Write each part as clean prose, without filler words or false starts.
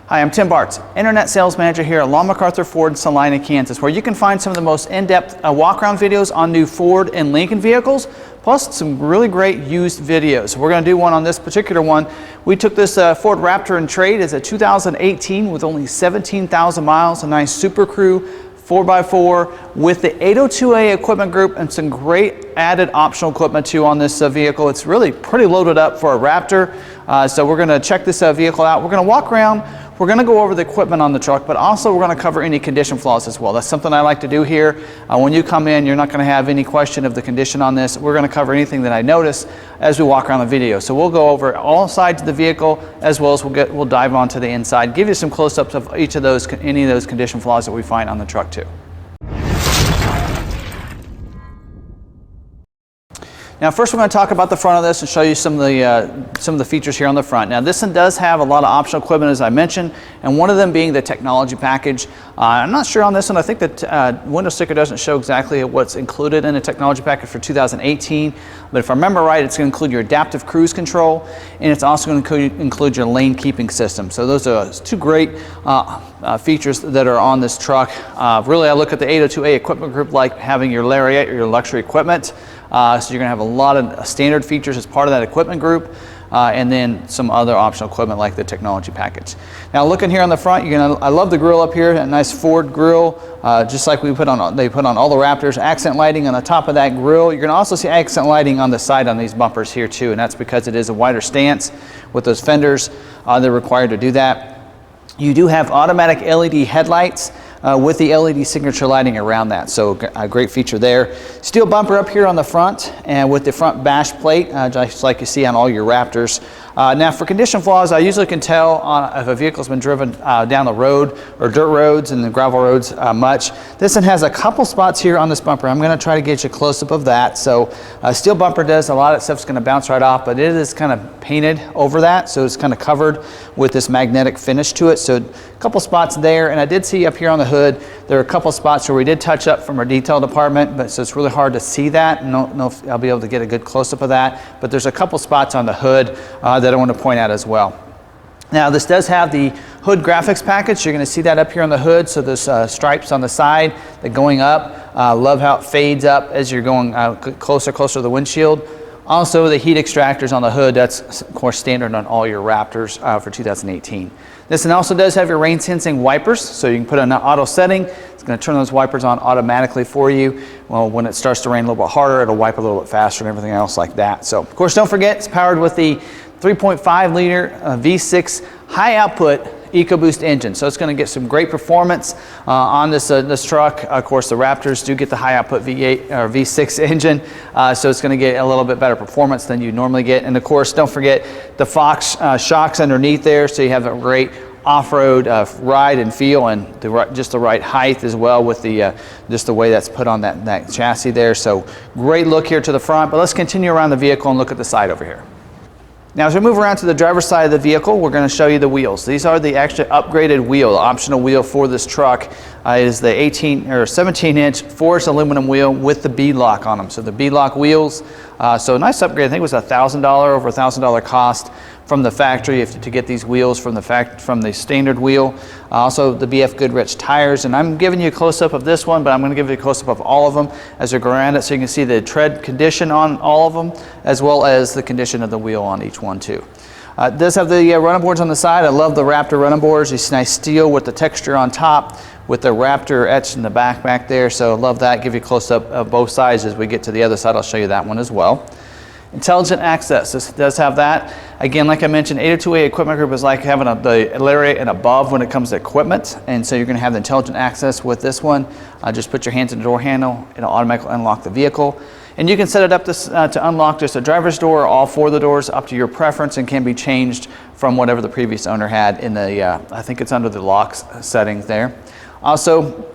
Hi, I'm Tim Bartz, Internet Sales Manager here at McArthur Ford in Salina, Kansas, where you can find some of the most in-depth walk-around videos on new Ford and Lincoln vehicles, plus some really great used videos. We're going to do one on this particular one. We took this Ford Raptor in trade as a 2018 with only 17,000 miles, a nice Super Crew 4x4 with the 802A equipment group and some great added optional equipment too on this vehicle. It's really pretty loaded up for a Raptor. So we're going to check this vehicle out. We're going to walk around. We're going to go over the equipment on the truck, but also we're going to cover any condition flaws as well. That's something I like to do here. When you come in, you're not going to have any question of the condition on this. We're going to cover anything that I notice as we walk around the video. So we'll go over all sides of the vehicle as well as we'll dive onto the inside, give you some close-ups of each of those, any of those condition flaws that we find on the truck too. Now first we're going to talk about the front of this and show you some of the features here on the front. Now this one does have a lot of optional equipment as I mentioned, and one of them being the technology package. I'm not sure on this one. I think that window sticker doesn't show exactly what's included in the technology package for 2018, but if I remember right, it's going to include your adaptive cruise control, and it's also going to include your lane keeping system. So those are two great features that are on this truck. Really I look at the 802A equipment group like having your lariat or your luxury equipment. So you're going to have a lot of standard features as part of that equipment group, and then some other optional equipment like the technology package. Now looking here on the front, I love the grille up here, a nice Ford grille, just like they put on all the Raptors. Accent lighting on the top of that grille. You're going to also see accent lighting on the side on these bumpers here too, and that's because it is a wider stance with those fenders. They're required to do that. You do have automatic LED headlights with the LED signature lighting around that, so a great feature there. Steel bumper up here on the front and with the front bash plate, just like you see on all your Raptors. Now for condition flaws, I usually can tell if a vehicle's been driven down the road or dirt roads and the gravel roads much. This one has a couple spots here on this bumper. I'm going to try to get you a close-up of that. So steel bumper does, a lot of stuff's going to bounce right off, but it is kind of painted over that, so it's kind of covered with this magnetic finish to it. So a couple spots there, and I did see up here on the hood, there are a couple spots where we did touch up from our detail department, but so it's really hard to see that. I don't know if I'll be able to get a good close-up of that, but there's a couple spots on the hood that I want to point out as well. Now this does have the hood graphics package. You're going to see that up here on the hood. So there's stripes on the side that going up. Love how it fades up as you're going closer to the windshield. Also the heat extractors on the hood, that's of course standard on all your Raptors for 2018. This one also does have your rain sensing wipers, so you can put an auto setting. It's going to turn those wipers on automatically for you. Well, when it starts to rain a little bit harder, it'll wipe a little bit faster and everything else like that. So of course don't forget it's powered with the 3.5 liter V6 high output EcoBoost engine. So it's going to get some great performance on this truck. Of course the Raptors do get the high output V8 or V6 engine, so it's going to get a little bit better performance than you normally get. And of course don't forget the Fox shocks underneath there, so you have a great off-road ride and feel, and just the right height as well with the just the way that's put on that chassis there. So great look here to the front, but let's continue around the vehicle and look at the side over here. Now as we move around to the driver's side of the vehicle, we're going to show you the wheels. These are the actually upgraded wheel, the optional wheel for this truck. It is the 18 or 17-inch forged aluminum wheel with the bead-lock on them. So the bead-lock wheels, so a nice upgrade. I think it was $1,000, over $1,000 cost from the factory to get these wheels from the standard wheel. Also the BF Goodrich tires, and I'm giving you a close-up of this one, but I'm going to give you a close-up of all of them as we go around it, so you can see the tread condition on all of them as well as the condition of the wheel on each one too. It does have the running boards on the side. I love the Raptor running boards. It's nice steel with the texture on top with the Raptor etched in the back there, so love that. Give you a close-up of both sides. As we get to the other side, I'll show you that one as well. Intelligent access, this does have that. Again, like I mentioned, 802A equipment group is like having the lariat and above when it comes to equipment, and so you're going to have the intelligent access with this one. Just put your hands in the door handle, it'll automatically unlock the vehicle. And you can set it up to unlock just a driver's door or all four of the doors, up to your preference, and can be changed from whatever the previous owner had in the, I think it's under the locks settings there. Also,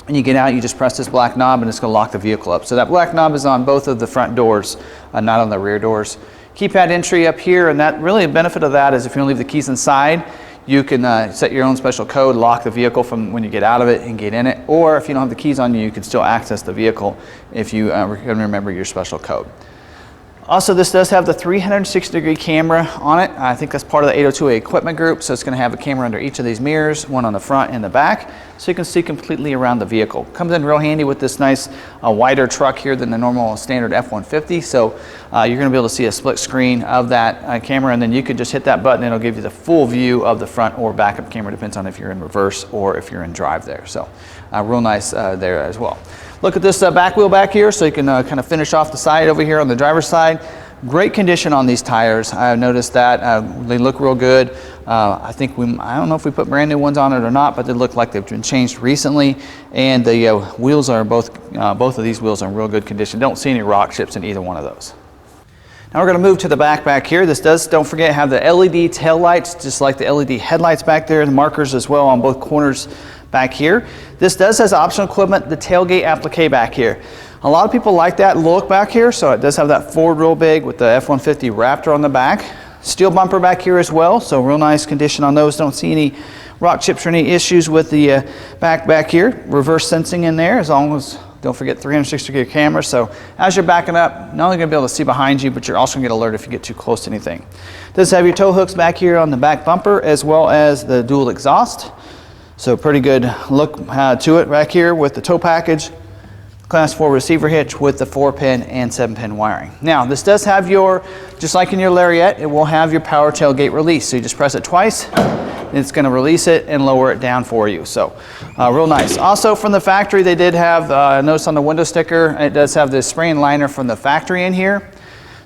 when you get out, you just press this black knob and it's going to lock the vehicle up. So that black knob is on both of the front doors, not on the rear doors. Keypad entry up here, and that really a benefit of that is if you want to leave the keys inside, you can set your own special code, lock the vehicle from when you get out of it and get in it. Or if you don't have the keys on you, you can still access the vehicle if you can remember your special code. Also, this does have the 360-degree camera on it. I think that's part of the 802A equipment group, so it's going to have a camera under each of these mirrors, one on the front and the back, so you can see completely around the vehicle. Comes in real handy with this nice wider truck here than the normal standard F-150, so you're going to be able to see a split screen of that camera, and then you can just hit that button and it'll give you the full view of the front or backup camera, depends on if you're in reverse or if you're in drive there. So real nice there as well. Look at this back wheel back here, so you can kind of finish off the side over here on the driver's side. Great condition on these tires. I've noticed that they look real good. I don't know if we put brand new ones on it or not, but they look like they've been changed recently. And the wheels are both of these wheels are in real good condition. Don't see any rock chips in either one of those. Now we're going to move to the back here. This does, don't forget, have the LED tail lights, just like the LED headlights back there, the markers as well on both corners back here. This does has optional equipment, the tailgate applique back here. A lot of people like that look back here, so it does have that forward real big with the F-150 Raptor on the back. Steel bumper back here as well, so real nice condition on those. Don't see any rock chips or any issues with the back here. Reverse sensing in there, as long as, don't forget, 360-degree camera, so as you're backing up, not only going to be able to see behind you, but you're also going to get alert if you get too close to anything. Does have your tow hooks back here on the back bumper, as well as the dual exhaust. So pretty good look to it back here with the tow package. Class 4 receiver hitch with the 4-pin and 7-pin wiring. Now this does have your, just like in your Lariat, it will have your power tailgate release. So you just press it twice and it's going to release it and lower it down for you. So real nice. Also from the factory they did have, notice on the window sticker, it does have the spray and liner from the factory in here.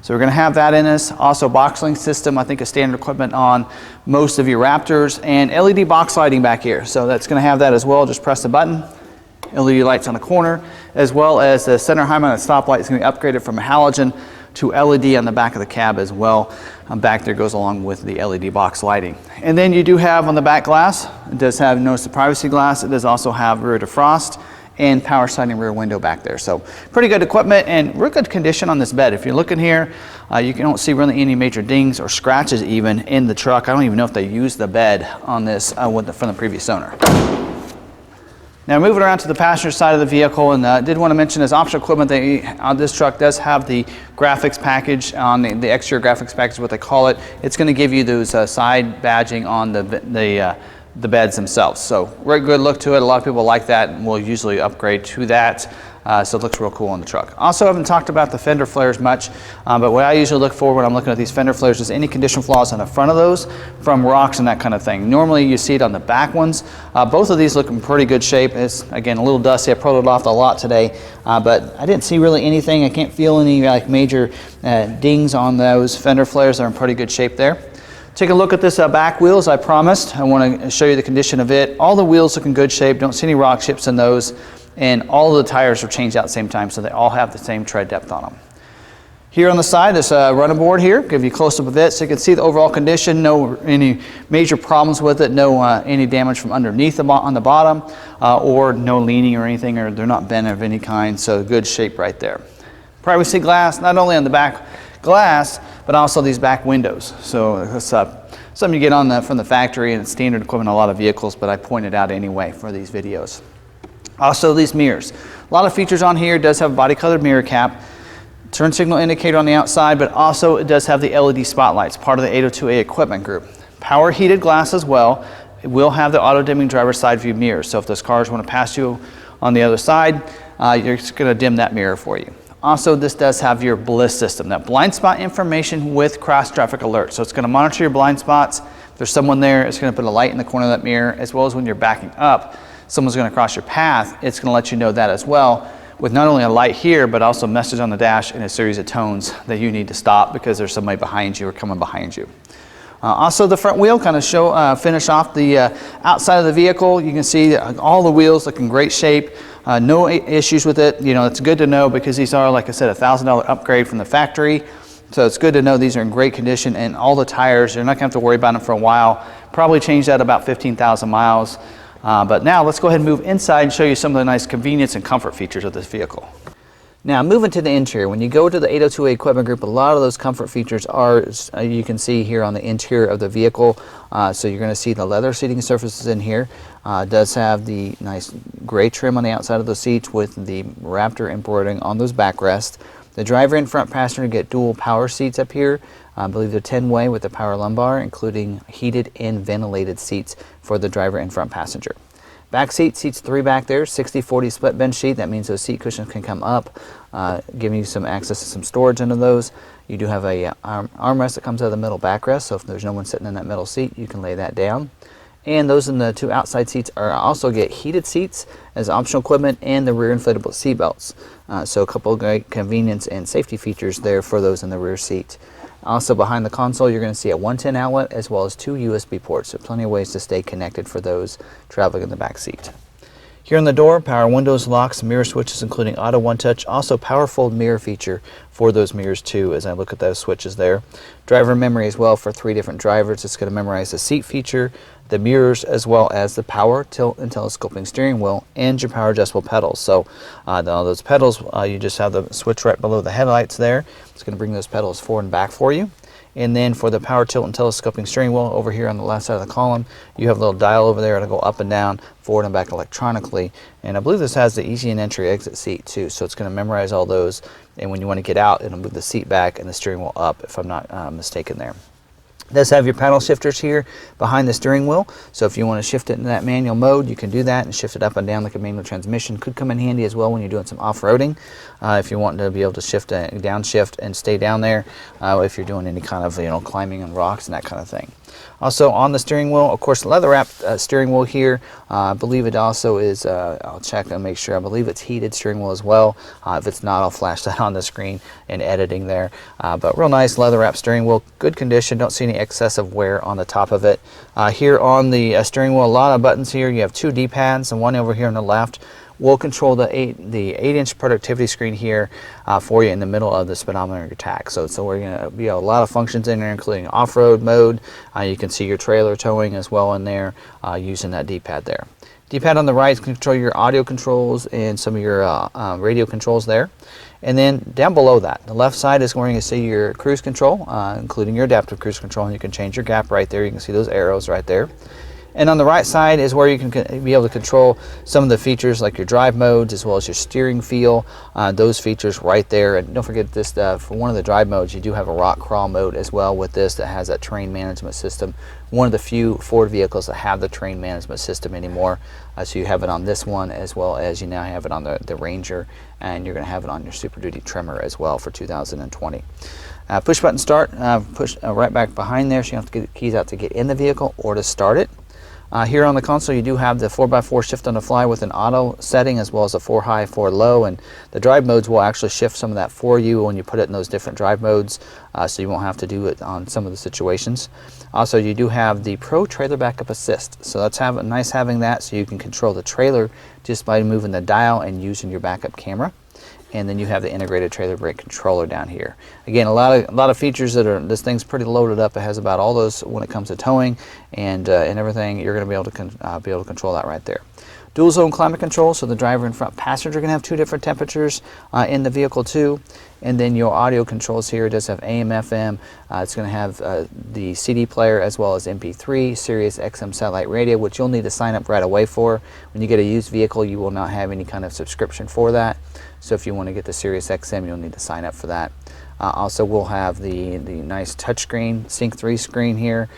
So we're going to have that in this. Also box link system, I think is standard equipment on most of your Raptors, and LED box lighting back here. So that's going to have that as well. Just press the button. LED lights on the corner, as well as the center high mounted stoplight is going to be upgraded from a halogen to LED on the back of the cab as well. Back there goes along with the LED box lighting. And then you do have on the back glass, it does have, notice the privacy glass, it does also have rear defrost and power sliding rear window back there. So pretty good equipment and real good condition on this bed. If you're looking here, you don't see really any major dings or scratches even in the truck. I don't even know if they used the bed on this from the previous owner. Now moving around to the passenger side of the vehicle, and did want to mention as optional equipment, this truck does have the graphics package on the exterior graphics package, what they call it. It's going to give you those side badging on the beds themselves. So very good look to it. A lot of people like that and will usually upgrade to that. So it looks real cool on the truck. Also, I haven't talked about the fender flares much, but what I usually look for when I'm looking at these fender flares is any condition flaws on the front of those from rocks and that kind of thing. Normally you see it on the back ones. Both of these look in pretty good shape. It's, again, a little dusty. I pulled it off a lot today, but I didn't see really anything. I can't feel any like major dings on those fender flares. They're in pretty good shape there. Take a look at this back wheels. I promised. I want to show you the condition of it. All the wheels look in good shape. Don't see any rock chips in those. And all of the tires are changed out at the same time, so they all have the same tread depth on them. Here on the side, this running board here, give you a close-up of it so you can see the overall condition, no any major problems with it, no any damage from underneath on the bottom, or no leaning or anything, or they're not bent of any kind, so good shape right there. Privacy glass, not only on the back glass, but also these back windows. So that's something you get on from the factory, and it's standard equipment on a lot of vehicles, but I pointed out anyway for these videos. Also these mirrors. A lot of features on here. It does have a body colored mirror cap, turn signal indicator on the outside, but also it does have the LED spotlights, part of the 802A equipment group. Power heated glass as well. It will have the auto dimming driver's side view mirror. So if those cars want to pass you on the other side, you're just going to dim that mirror for you. Also, this does have your BLIS system, that blind spot information with cross traffic alert. So it's going to monitor your blind spots. If there's someone there, it's going to put a light in the corner of that mirror, as well as when you're backing up, someone's going to cross your path, it's going to let you know that as well, with not only a light here, but also a message on the dash and a series of tones that you need to stop because there's somebody behind you or coming behind you. Also the front wheel, kind of finish off the outside of the vehicle. You can see all the wheels look in great shape. No issues with it. You know, it's good to know because these are, like I said, a $1,000 upgrade from the factory. So it's good to know these are in great condition, and all the tires, you're not going to have to worry about them for a while. Probably changed that about 15,000 miles. But now let's go ahead and move inside and show you some of the nice convenience and comfort features of this vehicle. Now moving to the interior, when you go to the 802A equipment group, a lot of those comfort features are, you can see here on the interior of the vehicle. So you're going to see the leather seating surfaces in here. It does have the nice gray trim on the outside of the seats with the Raptor embroidering on those backrests. The driver and front passenger get dual power seats up here. I believe they're 10-way with the power lumbar, including heated and ventilated seats for the driver and front passenger. Back seat, seats 3 back there, 60/40 split bench seat. That means those seat cushions can come up, giving you some access to some storage into those. You do have a armrest that comes out of the middle backrest, so if there's no one sitting in that middle seat, you can lay that down. And those in the 2 outside seats are also get heated seats as optional equipment, and the rear inflatable seat belts. So a couple of great convenience and safety features there for those in the rear seat. Also behind the console, you're going to see a 110 outlet as well as 2 USB ports, so plenty of ways to stay connected for those traveling in the back seat. Here on the door, power windows, locks, mirror switches, including auto one-touch. Also power fold mirror feature for those mirrors too, as I look at those switches there. Driver memory as well for 3 different drivers. It's going to memorize the seat feature, the mirrors, as well as the power, tilt, and telescoping steering wheel, and your power adjustable pedals. So all those pedals, you just have the switch right below the headlights there. It's going to bring those pedals forward and back for you. And then for the power tilt and telescoping steering wheel over here on the left side of the column, you have a little dial over there to go up and down, forward and back electronically. And I believe this has the easy and entry exit seat too, so it's going to memorize all those. And when you want to get out, it'll move the seat back and the steering wheel up, if I'm not mistaken there. It does have your paddle shifters here behind the steering wheel, so if you want to shift it in that manual mode, you can do that and shift it up and down like a manual transmission. Could come in handy as well when you're doing some off-roading, if you want to be able to shift downshift and stay down there, if you're doing any kind of climbing on rocks and that kind of thing. Also on the steering wheel, of course, leather wrapped steering wheel here. I believe it also is, I'll check and make sure, I believe it's heated steering wheel as well. If it's not, I'll flash that on the screen in editing there. But real nice leather wrapped steering wheel, good condition, don't see any excessive wear on the top of it. Here on the steering wheel, a lot of buttons here. You have 2 D-pads and one over here on the left. We'll control the 8-inch productivity screen here for you in the middle of the speedometer of your tach. So we're going to be a lot of functions in there, including off-road mode. You can see your trailer towing as well in there using that D-pad there. D-pad on the right can control your audio controls and some of your radio controls there. And then down below that, the left side is where you can see your cruise control, including your adaptive cruise control, and you can change your gap right there. You can see those arrows right there. And on the right side is where you can be able to control some of the features like your drive modes as well as your steering feel, those features right there. And don't forget this, for one of the drive modes, you do have a rock crawl mode as well with this that has that terrain management system. One of the few Ford vehicles that have the terrain management system anymore. So you have it on this one as well as you now have it on the Ranger, and you're going to have it on your Super Duty Tremor as well for 2020. Push button start, push right back behind there, so you don't have to get the keys out to get in the vehicle or to start it. Here on the console, you do have the 4x4 shift on the fly with an auto setting as well as a 4 high, 4 low, and the drive modes will actually shift some of that for you when you put it in those different drive modes, so you won't have to do it on some of the situations. Also, you do have the Pro Trailer Backup Assist, so that's nice having that, so you can control the trailer just by moving the dial and using your backup camera. And then you have the integrated trailer brake controller down here. Again, a lot of features this thing's pretty loaded up. It has about all those when it comes to towing and everything. You're going to be able to control that right there. Dual zone climate control, so the driver and front passenger are going to have 2 different temperatures in the vehicle too. And then your audio controls here, it does have AM, FM. It's going to have the CD player as well as MP3, Sirius XM satellite radio, which you'll need to sign up right away for. When you get a used vehicle, you will not have any kind of subscription for that. So if you want to get the Sirius XM, you'll need to sign up for that. Also, we'll have the nice touchscreen Sync 3 screen here,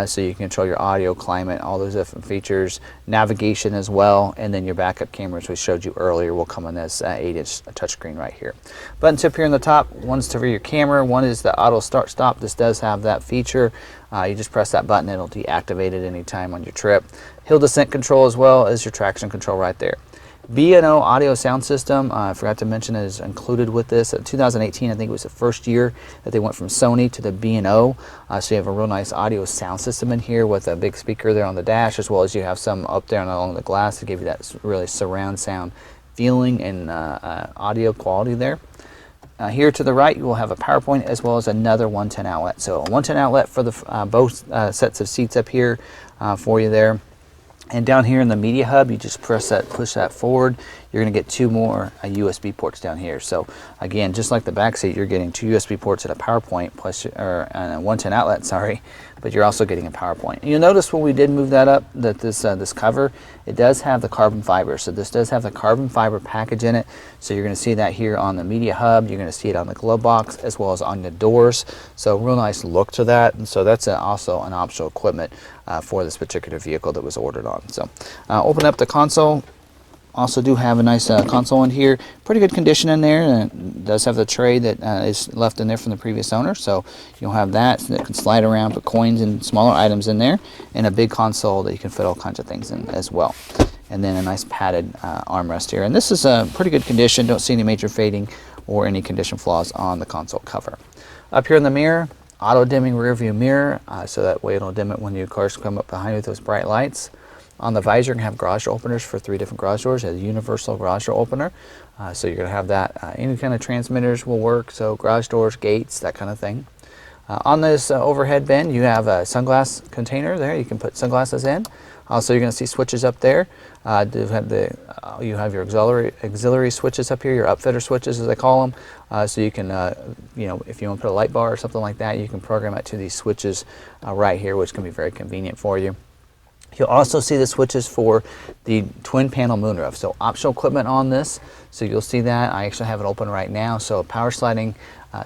so you can control your audio, climate, all those different features, navigation as well, and then your backup cameras we showed you earlier will come on this 8-inch touchscreen right here. Buttons up here in the top, one's for your camera, one is the auto start stop. This does have that feature. You just press that button, it'll deactivate it anytime on your trip. Hill descent control as well as your traction control right there. B&O audio sound system, I forgot to mention, is included with this. 2018, I think it was the first year that they went from Sony to the B&O. So you have a real nice audio sound system in here with a big speaker there on the dash, as well as you have some up there and along the glass to give you that really surround sound feeling and audio quality there. Here to the right, you will have a power point as well as another 110 outlet. So a 110 outlet for the both sets of seats up here for you there. And down here in the media hub, you just push that forward. You're going to get 2 more USB ports down here. So again, just like the back seat, you're getting 2 USB ports at a power point plus, or a 110 outlet, sorry, but you're also getting a PowerPoint. And you'll notice when we did move that up, that this cover, it does have the carbon fiber. So this does have the carbon fiber package in it. So you're going to see that here on the media hub. You're going to see it on the glove box as well as on the doors. So real nice look to that. And so that's also an optional equipment for this particular vehicle that was ordered on. So open up the console. Also do have a nice console in here, pretty good condition in there, and it does have the tray that is left in there from the previous owner, so you'll have that can slide around, put coins and smaller items in there, and a big console that you can fit all kinds of things in as well. And then a nice padded armrest here, and this is a pretty good condition. Don't see any major fading or any condition flaws on the console cover. Up here in the mirror, auto dimming rear view mirror, so that way it'll dim it when your cars come up behind you with those bright lights. On the visor, you're going to have garage door openers for 3 different garage doors. A universal garage door opener, so you're going to have that. Any kind of transmitters will work, so garage doors, gates, that kind of thing. On this overhead bin, you have a sunglass container there. You can put sunglasses in. Also, you're going to see switches up there. You have your auxiliary switches up here, your upfitter switches as they call them. So you can, if you want to put a light bar or something like that, you can program it to these switches right here, which can be very convenient for you. You'll also see the switches for the twin panel moonroof. So optional equipment on this. So you'll see that. I actually have it open right now. So a power sliding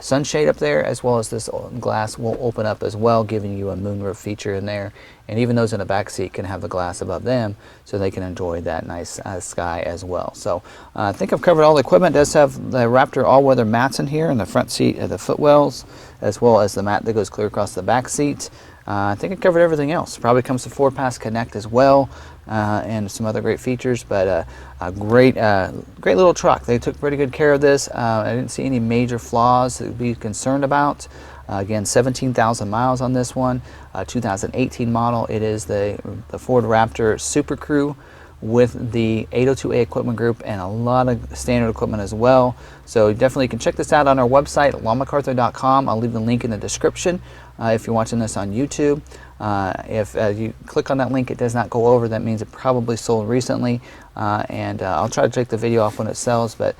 sunshade up there, as well as this glass will open up as well, giving you a moonroof feature in there. And even those in the back seat can have the glass above them, so they can enjoy that nice sky as well. So I think I've covered all the equipment. It does have the Raptor all-weather mats in here in the front seat of the footwells, as well as the mat that goes clear across the back seat. I think I covered everything else. Probably comes with Ford Pass Connect as well, and some other great features, but a great little truck. They took pretty good care of this. I didn't see any major flaws to be concerned about. Again, 17,000 miles on this one, 2018 model. It is the Ford Raptor Super Crew with the 802A equipment group and a lot of standard equipment as well. So definitely you can check this out on our website at lawmcarthur.com. I'll leave the link in the description if you're watching this on YouTube. If you click on that link, it does not go over. That means it probably sold recently, and I'll try to take the video off when it sells, but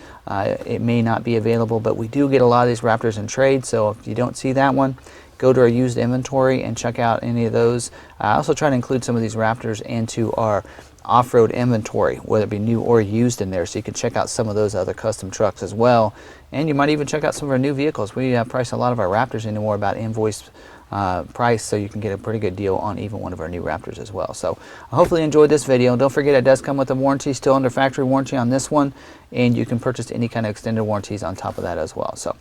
it may not be available. But we do get a lot of these Raptors in trade, so if you don't see that one, go to our used inventory and check out any of those. I also try to include some of these Raptors into our off-road inventory, whether it be new or used in there, so you can check out some of those other custom trucks as well. And you might even check out some of our new vehicles. We price a lot of our Raptors anymore about invoice price, so you can get a pretty good deal on even one of our new Raptors as well. So I hopefully you enjoyed this video. Don't forget it does come with a warranty, still under factory warranty on this one, and you can purchase any kind of extended warranties on top of that as well. So.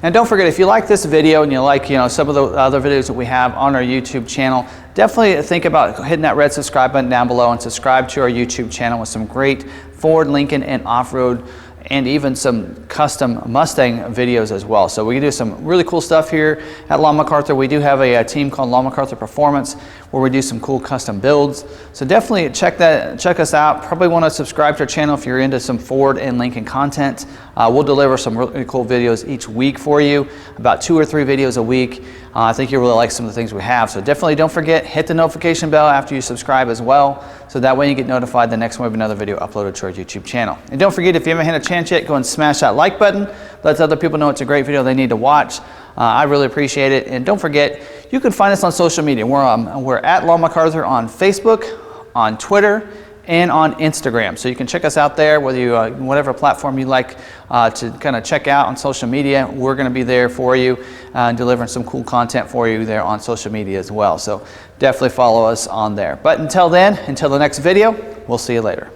And don't forget, if you like this video and you like some of the other videos that we have on our YouTube channel, definitely think about hitting that red subscribe button down below and subscribe to our YouTube channel with some great Ford, Lincoln, and off-road, and even some custom Mustang videos as well. So we can do some really cool stuff here at Law McArthur. We do have a team called Law McArthur Performance where we do some cool custom builds. So definitely check us out. Probably want to subscribe to our channel if you're into some Ford and Lincoln content. We'll deliver some really cool videos each week for you, about 2 or 3 videos a week. I think you'll really like some of the things we have. So definitely don't forget, hit the notification bell after you subscribe as well, so that way you get notified the next time we have another video uploaded to our YouTube channel. And don't forget, if you haven't had a chance yet, go and smash that like button. Let other people know it's a great video they need to watch. I really appreciate it. And don't forget, you can find us on social media. We're at Law McArthur on Facebook, on Twitter, and on Instagram. So you can check us out there, whether you whatever platform you like to kind of check out on social media. We're going to be there for you, delivering some cool content for you there on social media as well. So definitely follow us on there. But until then, until the next video, we'll see you later.